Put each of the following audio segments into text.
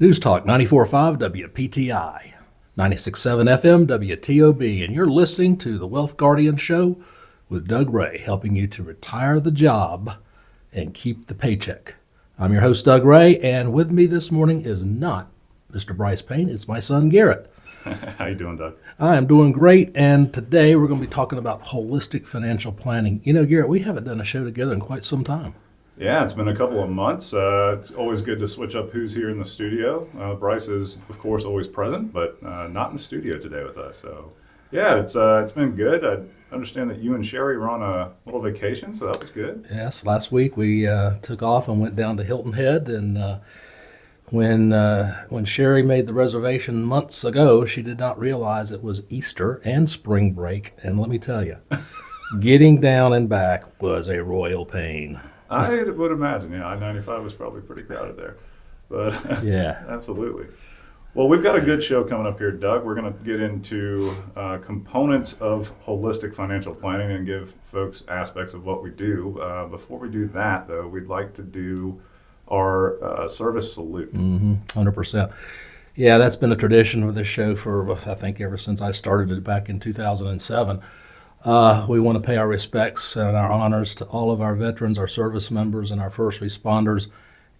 News Talk 94.5 WPTI, 96.7 FM WTOB, and you're listening to the Wealth Guardian Show with Doug Ray, helping you to retire the job and keep the paycheck. I'm your host, Doug Ray, and with me this morning is not Mr. Brice Payne, it's my son, Garrett. How you doing, Doug? I am doing great, and today we're going to be talking about holistic financial planning. You know, Garrett, we haven't done a show together in quite some time. Yeah, it's been a couple of months. It's always good to switch up who's here in the studio. Brice is, of course, always present, but not in the studio today with us. So, yeah, it's been good. I understand that you and Sherry were on a little vacation, so that was good. Yes, last week we took off and went down to Hilton Head, and when Sherry made the reservation months ago, she did not realize it was Easter and spring break, and let me tell you, getting down and back was a royal pain. I would imagine, yeah, I-95 was probably pretty crowded there, but yeah, absolutely. Well, we've got a good show coming up here, Doug. We're going to get into components of holistic financial planning and give folks aspects of what we do. Before we do that, though, we'd like to do our service salute. 100%. Yeah, that's been a tradition of this show for, I think, ever since I started it back in 2007. We want to pay our respects and our honors to all of our veterans, our service members, and our first responders,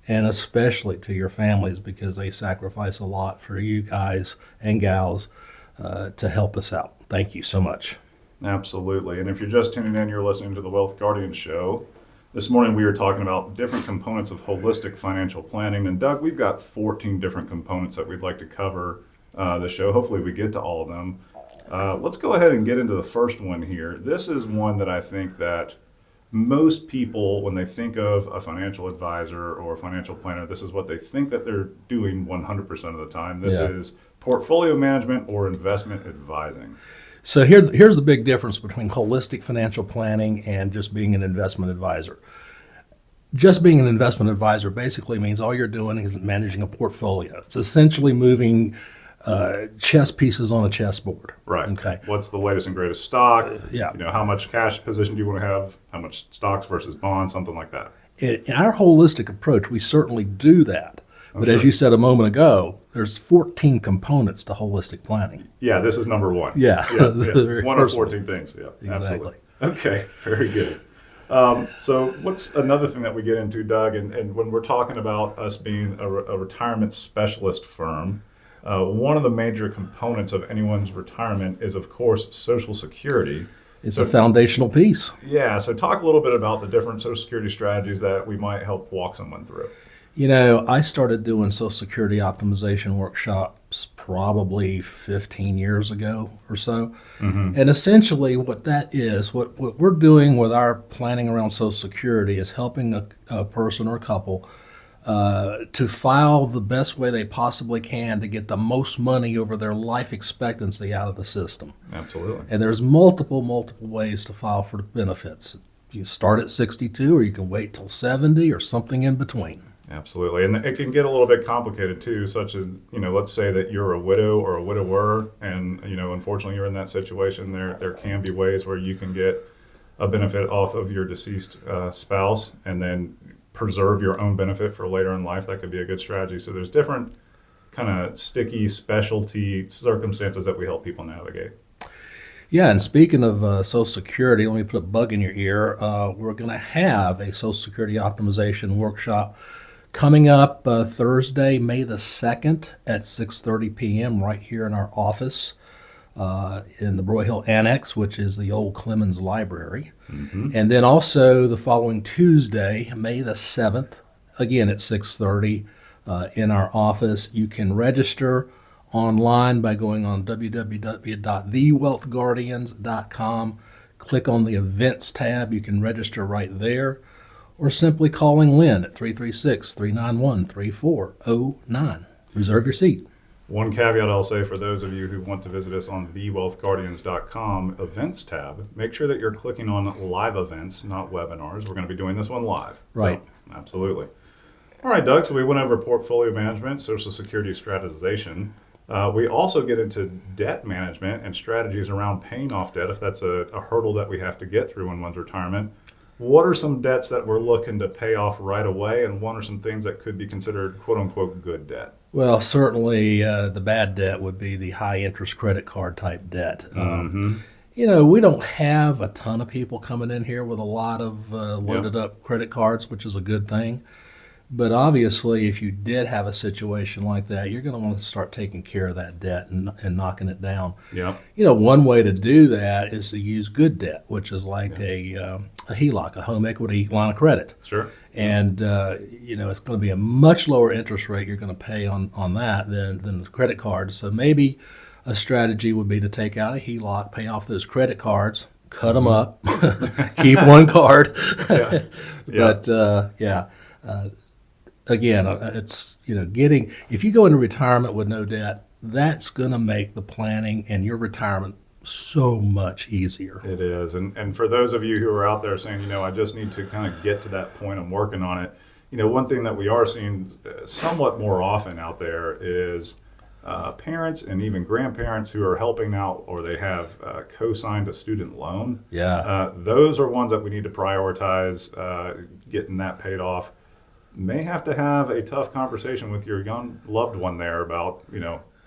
and especially to your families, because they sacrifice a lot for you guys and gals to help us out. Thank you so much. Absolutely. And if you're just tuning in, you're listening to the Wealth Guardian Show. This morning we were talking about different components of holistic financial planning. And Doug, we've got 14 different components that we'd like to cover the show. Hopefully we get to all of them. Let's go ahead and get into the first one here. This is one that I think that most people, when they think of a financial advisor or a financial planner, this is what they think that they're doing 100% of the time. This is portfolio management or investment advising. So here's the big difference between holistic financial planning and just being an investment advisor. Just being an investment advisor basically means all you're doing is managing a portfolio. It's essentially moving chess pieces on a chessboard. Right. Okay. What's the latest and greatest stock? Yeah. You know, how much cash position do you want to have? How much stocks versus bonds? Something like that. In our holistic approach, we certainly do that. But as you said a moment ago, there's 14 components to holistic planning. Yeah, this is number one. Yeah. One of 14 things. Yeah, exactly. Absolutely. Okay, very good. So what's another thing that we get into, Doug, and when we're talking about us being a retirement specialist firm, one of the major components of anyone's retirement is, of course, Social Security. It's a foundational piece. Yeah, so talk a little bit about the different Social Security strategies that we might help walk someone through. You know, I started doing Social Security optimization workshops probably 15 years ago or so. Mm-hmm. And essentially what that is, what we're doing with our planning around Social Security is helping a person or a couple to file the best way they possibly can to get the most money over their life expectancy out of the system. Absolutely. And there's multiple ways to file for benefits. You start at 62, or you can wait till 70, or something in between. Absolutely. And it can get a little bit complicated too, such as, you know, let's say that you're a widow or a widower and, you know, unfortunately you're in that situation. There can be ways where you can get a benefit off of your deceased spouse and then preserve your own benefit for later in life. That could be a good strategy. So there's different kind of sticky specialty circumstances that we help people navigate. Yeah, and speaking of Social Security, let me put a bug in your ear. We're going to have a Social Security optimization workshop coming up Thursday, May the 2nd at 6:30 p.m. right here in our office in the Broyhill Annex, which is the old Clemens Library. Mm-hmm. And then also the following Tuesday, May the 7th, again at 6:30 in our office. You can register online by going on www.thewealthguardians.com. Click on the events tab. You can register right there, or simply calling Lynn at 336-391-3409. Reserve your seat. One caveat I'll say for those of you who want to visit us on thewealthguardians.com events tab, make sure that you're clicking on live events, not webinars. We're going to be doing this one live. Right. So, absolutely. All right, Doug, so we went over portfolio management, Social Security strategization. We also get into debt management and strategies around paying off debt if that's a hurdle that we have to get through in one's retirement. What are some debts that we're looking to pay off right away, and what are some things that could be considered quote-unquote good debt? Well, certainly the bad debt would be the high interest credit card type debt. We don't have a ton of people coming in here with a lot of loaded up credit cards, which is a good thing. But obviously, if you did have a situation like that, you're going to want to start taking care of that debt and knocking it down. Yep. One way to do that is to use good debt, which is like a HELOC, a home equity line of credit. Sure. And, it's going to be a much lower interest rate you're going to pay on that than the credit cards. So maybe a strategy would be to take out a HELOC, pay off those credit cards, cut them up, keep one card. Yeah. But, again, it's, if you go into retirement with no debt, that's going to make the planning and your retirement so much easier. It is. And for those of you who are out there saying, I just need to kind of get to that point, I'm working on it. One thing that we are seeing somewhat more often out there is parents and even grandparents who are helping out, or they have co-signed a student loan. Yeah. Those are ones that we need to prioritize getting that paid off. May have to have a tough conversation with your young loved one there about,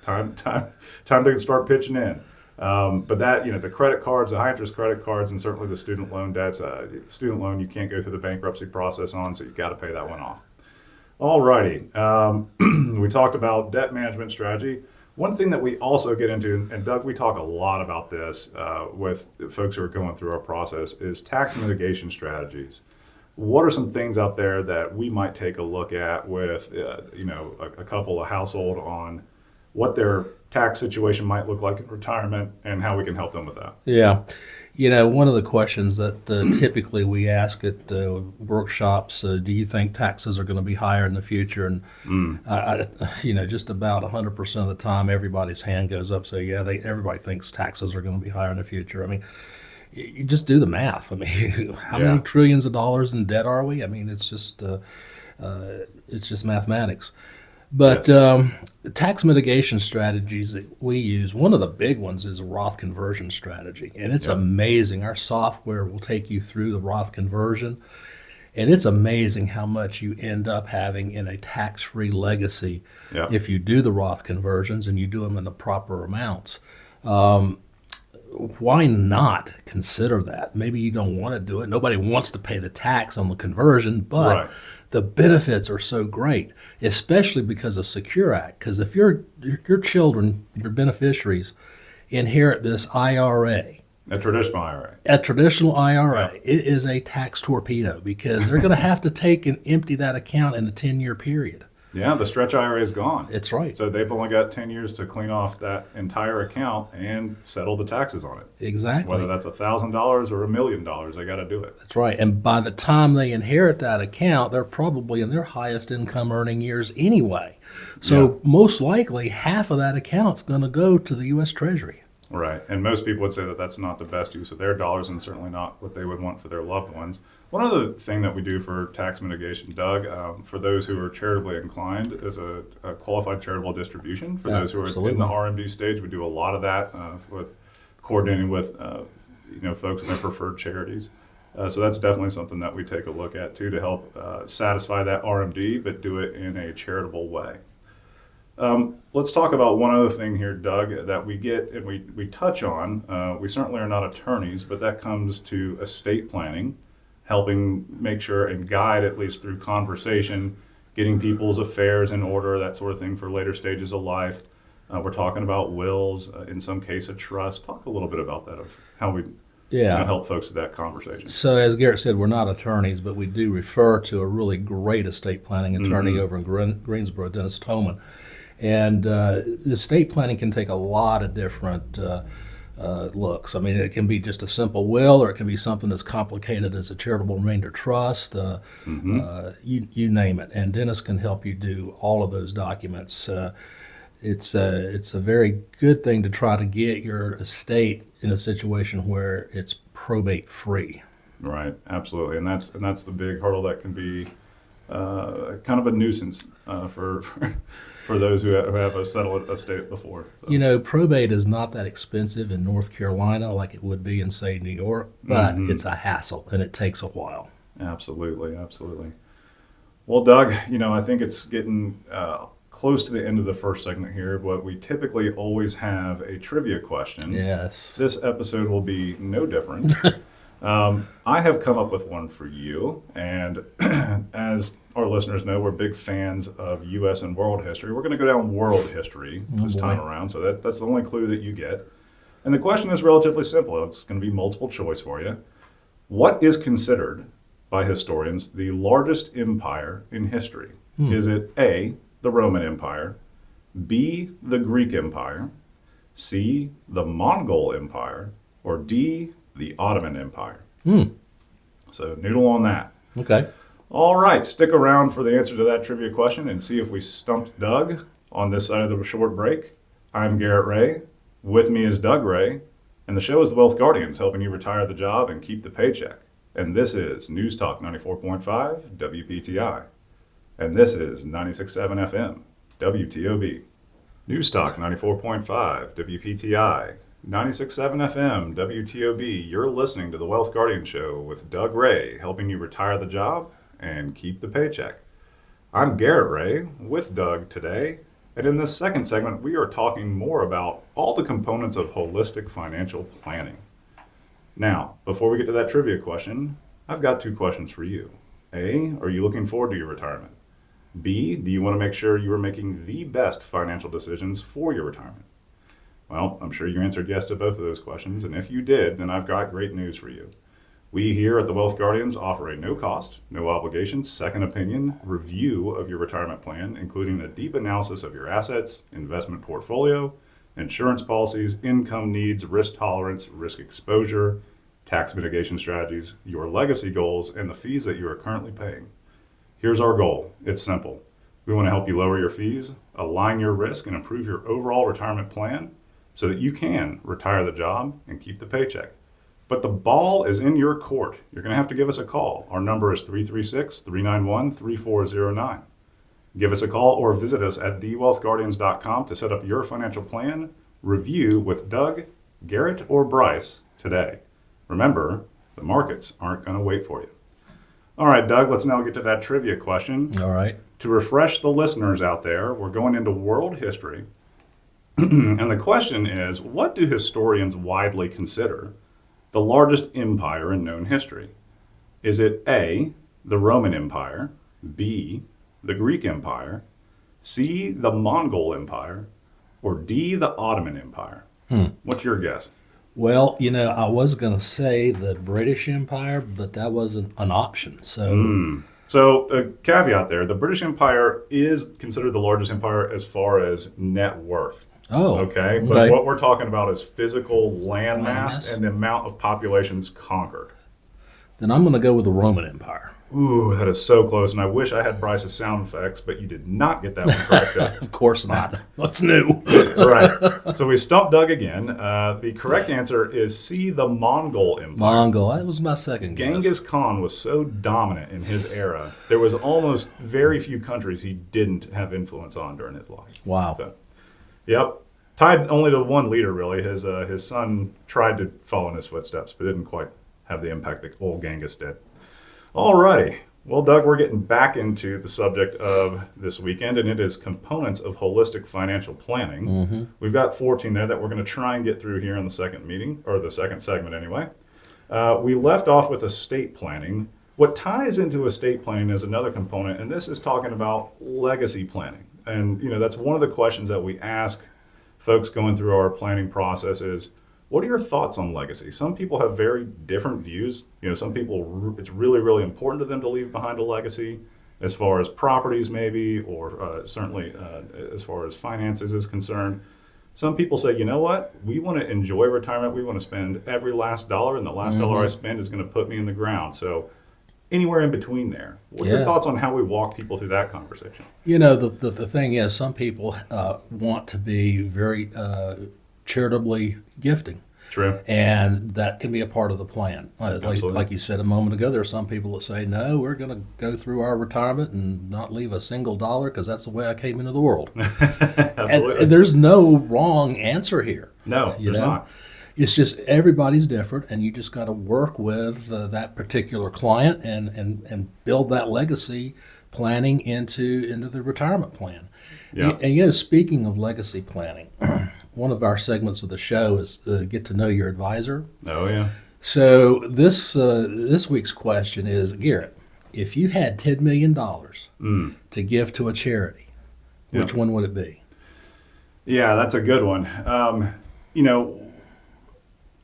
time to start pitching in. But that, the credit cards, the high interest credit cards, and certainly the student loan debts, student loan you can't go through the bankruptcy process on, so you got to pay that one off. All righty. We talked about debt management strategy. One thing that we also get into, and Doug, we talk a lot about this with folks who are going through our process, is tax mitigation strategies. What are some things out there that we might take a look at with, a couple, a household, on what their tax situation might look like in retirement and how we can help them with that? Yeah. One of the questions that typically we ask at workshops, do you think taxes are going to be higher in the future? And, just about 100% of the time, everybody's hand goes up. So, everybody thinks taxes are going to be higher in the future. I mean, you just do the math. I mean, how many trillions of dollars in debt are we? I mean, it's just mathematics. But tax mitigation strategies that we use, one of the big ones is a Roth conversion strategy. And it's amazing. Our software will take you through the Roth conversion. And it's amazing how much you end up having in a tax-free legacy if you do the Roth conversions and you do them in the proper amounts. Why not consider that? Maybe you don't want to do it. Nobody wants to pay the tax on the conversion, but the benefits are so great, especially because of Secure Act. Because if your children, your beneficiaries, inherit this IRA, a traditional IRA, it is a tax torpedo because they're going to have to take and empty that account in a 10-year period. Yeah, the stretch IRA is gone. That's right. So they've only got 10 years to clean off that entire account and settle the taxes on it. Exactly. Whether that's $1,000 or $1 million, they got to do it. That's right. And by the time they inherit that account, they're probably in their highest income earning years anyway. So most likely half of that account's going to go to the U.S. Treasury. Right. And most people would say that that's not the best use of their dollars and certainly not what they would want for their loved ones. One other thing that we do for tax mitigation, Doug, for those who are charitably inclined, is a qualified charitable distribution. For those who are in the RMD stage, we do a lot of that with coordinating with folks in their preferred charities. So that's definitely something that we take a look at too, to help satisfy that RMD, but do it in a charitable way. Let's talk about one other thing here, Doug, that we get and we touch on. We certainly are not attorneys, but that comes to estate planning, helping make sure and guide, at least through conversation, getting people's affairs in order, that sort of thing for later stages of life. We're talking about wills, in some case a trust. Talk a little bit about that, of how we help folks with that conversation. So as Garrett said, we're not attorneys, but we do refer to a really great estate planning attorney over in Greensboro, Dennis Tolman. And estate planning can take a lot of different looks. I mean, it can be just a simple will, or it can be something as complicated as a charitable remainder trust, you name it. And Dennis can help you do all of those documents. It's a very good thing to try to get your estate in a situation where it's probate free. Right, absolutely. And that's the big hurdle that can be kind of a nuisance for those who have a settled estate before. So. Probate is not that expensive in North Carolina like it would be in, say, New York, but it's a hassle and it takes a while. Absolutely, absolutely. Well, Doug, I think it's getting close to the end of the first segment here, but we typically always have a trivia question. Yes. This episode will be no different. I have come up with one for you, and as our listeners know, we're big fans of U.S. and world history. We're going to go down world history this time around, so that's the only clue that you get. And the question is relatively simple. It's going to be multiple choice for you. What is considered by historians the largest empire in history? Is it A, the Roman Empire, B, the Greek Empire, C, the Mongol Empire, or D, the Ottoman Empire? So noodle on that. Okay. All right, stick around for the answer to that trivia question and see if we stumped Doug on this side of the short break. I'm Garrett Ray. With me is Doug Ray. And the show is The Wealth Guardians, helping you retire the job and keep the paycheck. And this is News Talk 94.5 WPTI. And this is 96.7 FM WTOB. News Talk 94.5 WPTI. 96.7 FM WTOB. You're listening to The Wealth Guardian Show with Doug Ray, helping you retire the job and keep the paycheck. I'm Garrett Ray with Doug today. And in this second segment, we are talking more about all the components of holistic financial planning. Now, before we get to that trivia question, I've got two questions for you. A, are you looking forward to your retirement? B, do you want to make sure you are making the best financial decisions for your retirement? Well, I'm sure you answered yes to both of those questions, and if you did, then I've got great news for you. We here at the Wealth Guardians offer a no-cost, no obligation, second opinion review of your retirement plan, including a deep analysis of your assets, investment portfolio, insurance policies, income needs, risk tolerance, risk exposure, tax mitigation strategies, your legacy goals, and the fees that you are currently paying. Here's our goal. It's simple. We want to help you lower your fees, align your risk, and improve your overall retirement plan so that you can retire the job and keep the paycheck. But the ball is in your court. You're going to have to give us a call. Our number is 336-391-3409. Give us a call or visit us at thewealthguardians.com to set up your financial plan review with Doug, Garrett, or Brice today. Remember, the markets aren't going to wait for you. All right, Doug, let's now get to that trivia question. All right. To refresh the listeners out there, we're going into world history. And the question is, what do historians widely consider the largest empire in known history? Is it A, the Roman Empire, B, the Greek Empire, C, the Mongol Empire, or D, the Ottoman Empire? What's your guess? Well, I was going to say the British Empire, but that wasn't an option. So, So a caveat there, the British Empire is considered the largest empire as far as net worth. Okay, but what we're talking about is physical land mass and the amount of populations conquered. Then I'm going to go with the Roman Empire. Ooh, that is so close, and I wish I had Brice's sound effects, but you did not get that one correct. Of course not. What's new? Right. So we stumped Doug again. The correct answer is C, the Mongol Empire. Mongol. That was my second guess. Genghis Khan was so dominant in his era, there was almost very few countries he didn't have influence on during his life. Wow. So, yep. Tied only to one leader, really. His son tried to follow in his footsteps, but didn't quite have the impact that old Genghis did. All righty. Well, Doug, we're getting back into the subject of this weekend, and it is components of holistic financial planning. We've got 14 there that we're going to try and get through here in the second meeting, or the second segment anyway. We left off with estate planning. What ties into estate planning is another component, and this is talking about legacy planning. And, that's one of the questions that we ask folks going through our planning process is, what are your thoughts on legacy? Some people have very different views. Some people, it's really, really important to them to leave behind a legacy as far as properties maybe, or certainly as far as finances is concerned. Some people say, you know what? We want to enjoy retirement. We want to spend every last dollar, and the last dollar I spend is going to put me in the ground. So anywhere in between there. What are your thoughts on how we walk people through that conversation? The thing is, some people want to be very charitably gifting. True. And that can be a part of the plan. Like you said a moment ago, there are some people that say, no, we're going to go through our retirement and not leave a single dollar because that's the way I came into the world. Absolutely. And there's no wrong answer here. No, there's not. It's just everybody's different, and you just got to work with that particular client and build that legacy planning into the retirement plan. Yeah. And speaking of legacy planning, one of our segments of the show is get to know your advisor. Oh, yeah. So this week's question is, Garrett, if you had $10 million to give to a charity, which one would it be? Yeah, that's a good one.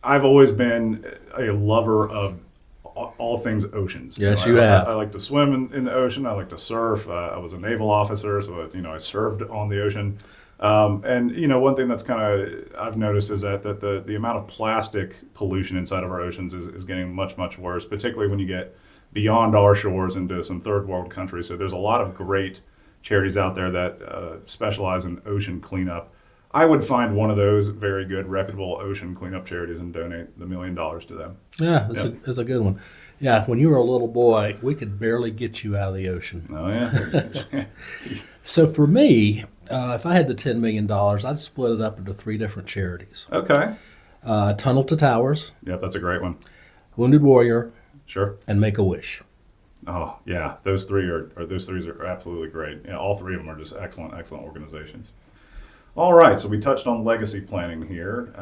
I've always been a lover of all things oceans. Yes, you have. I like to swim in the ocean. I like to surf. I was a naval officer, so I served on the ocean. One thing that's I've noticed is that the amount of plastic pollution inside of our oceans is getting much, much worse, particularly when you get beyond our shores into some third world countries. So there's a lot of great charities out there that specialize in ocean cleanup. I would find one of those very good, reputable ocean cleanup charities and donate the $1 million to them. Yeah, that's a good one. Yeah, when you were a little boy, we could barely get you out of the ocean. Oh, yeah. So for me, if I had the $10 million, I'd split it up into 3 different charities. Okay. Tunnel to Towers. Yep, that's a great one. Wounded Warrior. Sure. And Make-A-Wish. Oh, yeah. Those three are absolutely great. Yeah, all 3 of them are just excellent organizations. All right, so we touched on legacy planning here.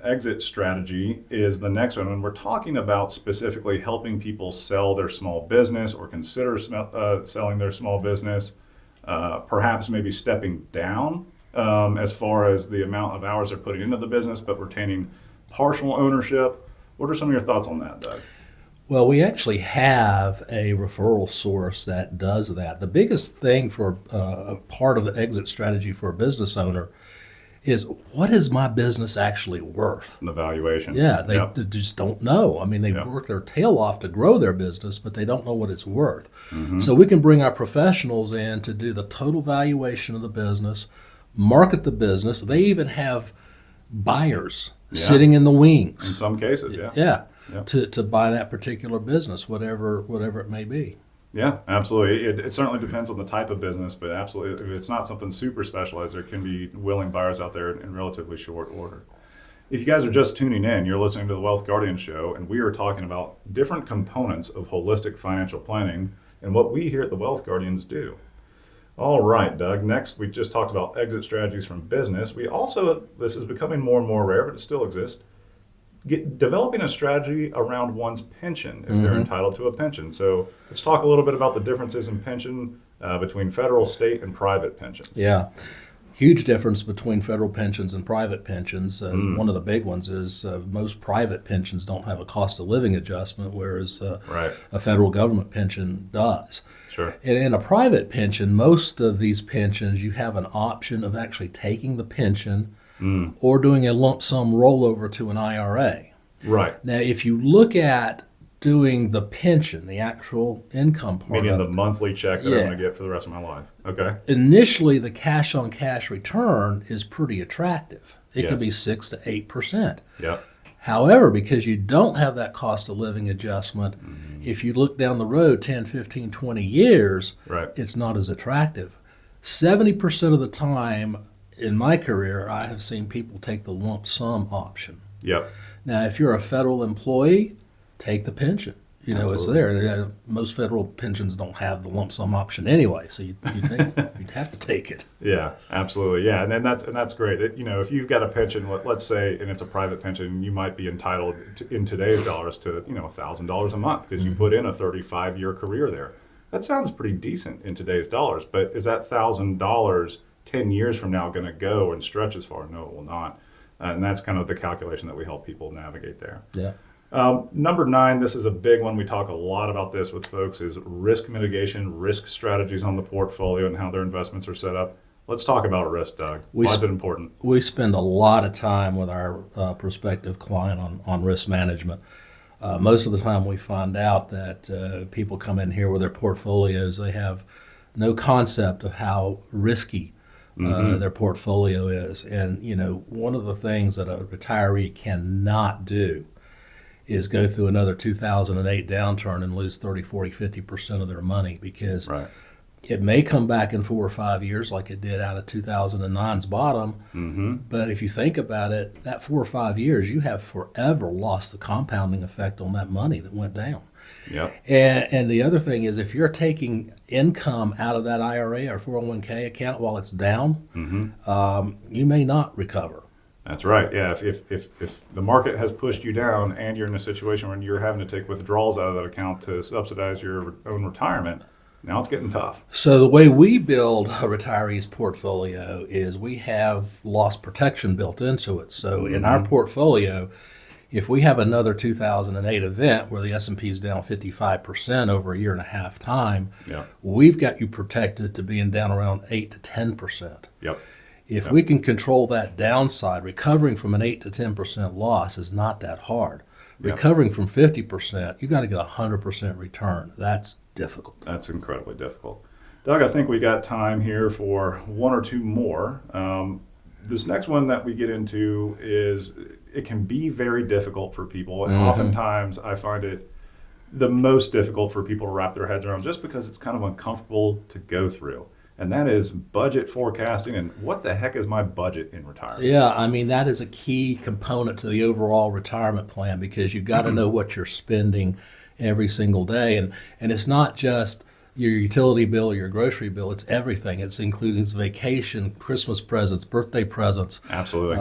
Exit strategy is the next one, and we're talking about specifically helping people sell their small business or consider selling their small business, perhaps maybe stepping down as far as the amount of hours they're putting into the business, but retaining partial ownership. What are some of your thoughts on that, Doug? Well, we actually have a referral source that does that. The biggest thing for a part of the exit strategy for a business owner is, what is my business actually worth? The valuation. Yeah, they just don't know. I mean, they work their tail off to grow their business, but they don't know what it's worth. Mm-hmm. So we can bring our professionals in to do the total valuation of the business, market the business. They even have buyers sitting in the wings. In some cases, yeah. Yeah. Yep. To buy that particular business, whatever it may be. Yeah, absolutely. It certainly depends on the type of business, but absolutely, if it's not something super specialized, there can be willing buyers out there in relatively short order. If you guys are just tuning in, you're listening to the Wealth Guardian Show, and we are talking about different components of holistic financial planning and what we here at the Wealth Guardians do. All right, Doug, next we just talked about exit strategies from business. This is becoming more and more rare, but it still exists, developing a strategy around one's pension if they're entitled to a pension. So let's talk a little bit about the differences in pension between federal, state, and private pensions. Yeah, huge difference between federal pensions and private pensions. One of the big ones is most private pensions don't have a cost of living adjustment, whereas a federal government pension does. Sure. And in a private pension, most of these pensions, you have an option of actually taking the pension or doing a lump sum rollover to an IRA. Right. Now, if you look at doing the pension, the actual income part meaning of the it, monthly check that I'm going to get for the rest of my life. Okay. Initially, the cash-on-cash return is pretty attractive. It could be 6 to 8%. Yep. However, because you don't have that cost of living adjustment, if you look down the road 10, 15, 20 years, it's not as attractive. 70% of the time in my career, I have seen people take the lump sum option. Yep. Now, if you're a federal employee, take the pension. It's there. Most federal pensions don't have the lump sum option anyway, so you'd have to take it. Yeah, absolutely. Yeah, and that's great. If you've got a pension, let's say, and it's a private pension, you might be entitled to, in today's dollars, to $1,000 a month because you put in a 35-year career there. That sounds pretty decent in today's dollars, but is that $1,000 10 years from now going to go and stretch as far? No, it will not. And that's kind of the calculation that we help people navigate there. Yeah. Number 9, this is a big one. We talk a lot about this with folks, is risk mitigation, risk strategies on the portfolio and how their investments are set up. Let's talk about risk, Doug. Why is it important? We spend a lot of time with our prospective client on risk management. Most of the time we find out that people come in here with their portfolios, they have no concept of how risky their portfolio is. And, one of the things that a retiree cannot do is go through another 2008 downturn and lose 30, 40, 50% of their money, because it may come back in 4 or 5 years like it did out of 2009's bottom. But if you think about it, that 4 or 5 years, you have forever lost the compounding effect on that money that went down. Yep. And the other thing is, if you're taking income out of that IRA or 401k account while it's down, you may not recover. That's right. Yeah. If the market has pushed you down and you're in a situation where you're having to take withdrawals out of that account to subsidize your own retirement, now it's getting tough. So the way we build a retiree's portfolio is we have loss protection built into it. So in our portfolio, if we have another 2008 event where the S&P is down 55% over a year and a half time, we've got you protected to being down around 8 to 10%. Yep. If we can control that downside, recovering from an 8 to 10% loss is not that hard. Recovering from 50%, you got to get a 100% return. That's difficult. That's incredibly difficult. Doug, I think we got time here for one or two more. This next one that we get into it can be very difficult for people. And oftentimes I find it the most difficult for people to wrap their heads around just because it's kind of uncomfortable to go through. And that is budget forecasting and what the heck is my budget in retirement? Yeah, I mean, that is a key component to the overall retirement plan because you've got to know what you're spending every single day. And it's not just your utility bill or your grocery bill, it's everything. It's including vacation, Christmas presents, birthday presents. Absolutely.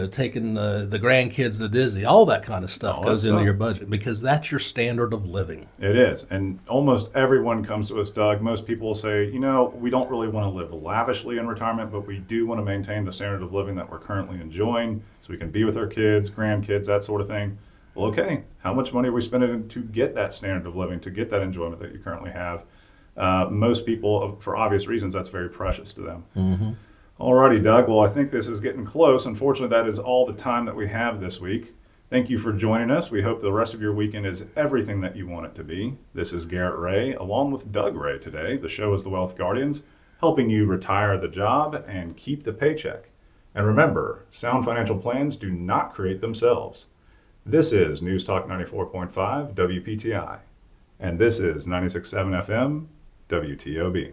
Taking the grandkids to Disney, all that kind of stuff goes into your budget because that's your standard of living. It is. And almost everyone comes to us, Doug. Most people say, we don't really want to live lavishly in retirement, but we do want to maintain the standard of living that we're currently enjoying so we can be with our kids, grandkids, that sort of thing. Well, okay, how much money are we spending to get that standard of living, to get that enjoyment that you currently have? Most people, for obvious reasons, that's very precious to them. Alrighty, Doug. Well, I think this is getting close. Unfortunately, that is all the time that we have this week. Thank you for joining us. We hope the rest of your weekend is everything that you want it to be. This is Garrett Ray, along with Doug Ray today. The show is The Wealth Guardians, helping you retire the job and keep the paycheck. And remember, sound financial plans do not create themselves. This is News Talk 94.5 WPTI, and this is 96.7 FM WTOB.